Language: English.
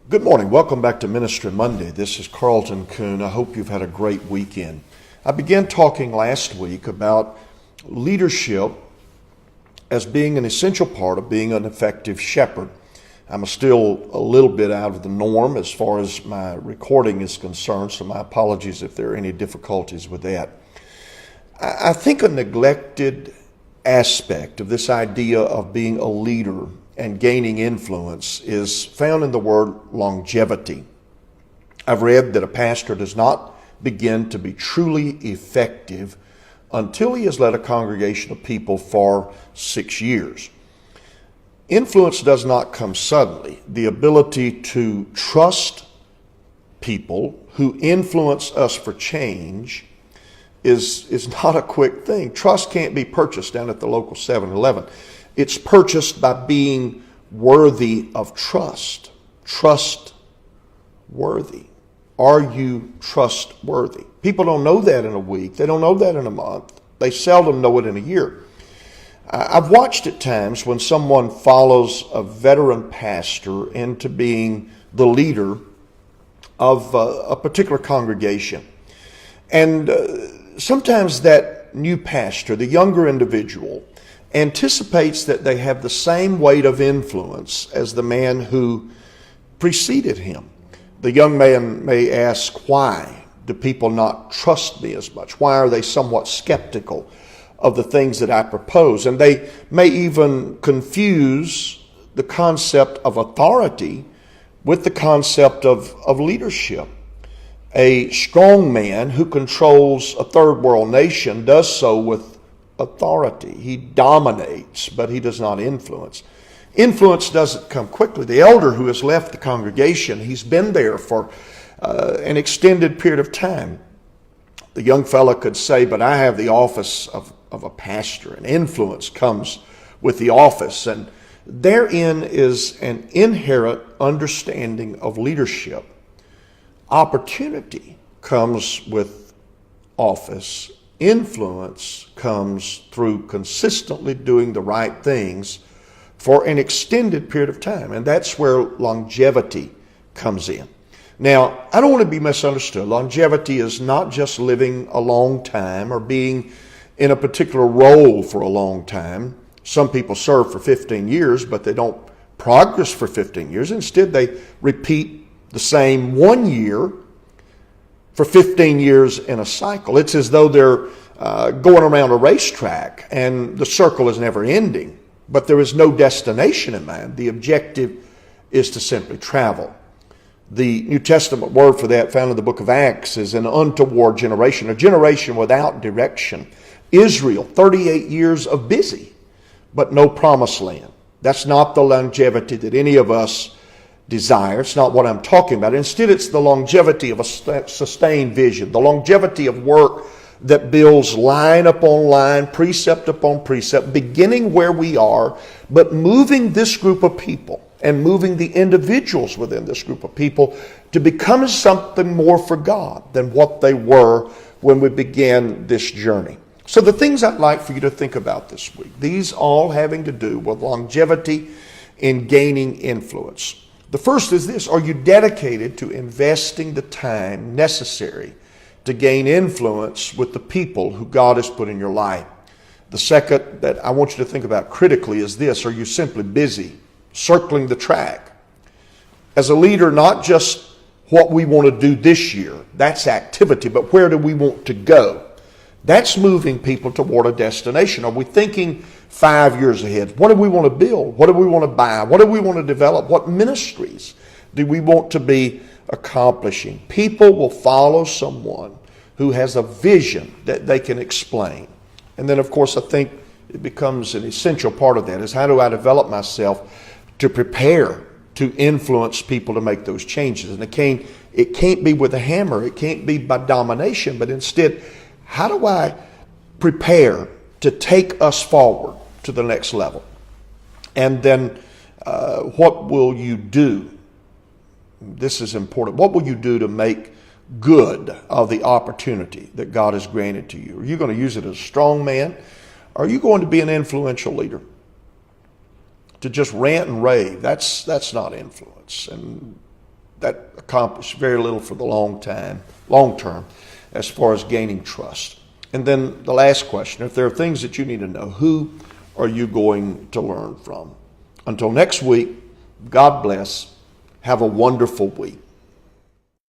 Good morning. Welcome back to Ministry Monday. This is Carlton Kuhn. I hope you've had a great weekend. I began talking last week about leadership as being an essential part of being an effective shepherd. I'm still a little bit out of the norm as far as my recording is concerned, so my apologies if there are any difficulties with that. I think a neglected aspect of this idea of being a leader and gaining influence is found in the word longevity. I've read that a pastor does not begin to be truly effective until he has led a congregation of people for 6 years. Influence does not come suddenly. The ability to trust people who influence us for change is not a quick thing. Trust can't be purchased down at the local 7-Eleven. It's purchased by being worthy of trust. Trustworthy. Are you trustworthy? People don't know that in a week. They don't know that in a month. They seldom know it in a year. I've watched at times when someone follows a veteran pastor into being the leader of a particular congregation. And sometimes that new pastor, the younger individual, anticipates that they have the same weight of influence as the man who preceded him. The young man may ask, why do people not trust me as much? Why are they somewhat skeptical of the things that I propose? And they may even confuse the concept of authority with the concept of leadership. A strong man who controls a third world nation does so with authority. He dominates, but he does not influence. Influence doesn't come quickly. The elder who has left the congregation, he's been there for an extended period of time. The young fella could say, but I have the office of a pastor, and influence comes with the office. And therein is an inherent understanding of leadership. Opportunity comes with office. Influence comes through consistently doing the right things for an extended period of time. And that's where longevity comes in. Now, I don't want to be misunderstood. Longevity is not just living a long time or being in a particular role for a long time. Some people serve for 15 years, but they don't progress for 15 years. Instead, they repeat the same 1 year for 15 years in a cycle. It's as though they're going around a racetrack and the circle is never ending, but there is no destination in mind. The objective is to simply travel. The New Testament word for that found in the book of Acts is an untoward generation, a generation without direction. Israel, 38 years of busy, but no promised land. That's not the longevity that any of us desire. It's not what I'm talking about. Instead, it's the longevity of a sustained vision, the longevity of work that builds line upon line, precept upon precept, beginning where we are, but moving this group of people and moving the individuals within this group of people to become something more for God than what they were when we began this journey. So the things I'd like for you to think about this week, these all having to do with longevity in gaining influence. The first is this: are you dedicated to investing the time necessary to gain influence with the people who God has put in your life? The second that I want you to think about critically is this: are you simply busy circling the track? As a leader, not just what we want to do this year, that's activity, but where do we want to go? That's moving people toward a destination. Are we thinking 5 years ahead? What do we want to build? What do we want to buy? What do we want to develop? What ministries do we want to be accomplishing? People will follow someone who has a vision that they can explain. And then, of course, I think it becomes an essential part of that is, how do I develop myself to prepare to influence people to make those changes? And it can't be with a hammer. It can't be by domination, but instead, how do I prepare to take us forward to the next level? And then what will you do? This is important. What will you do to make good of the opportunity that God has granted to you? Are you going to use it as a strong man? Or are you going to be an influential leader? To just rant and rave, that's not influence. And that accomplished very little for the long term, as far as gaining trust. And then the last question, if there are things that you need to know, who are you going to learn from? Until next week, God bless. Have a wonderful week.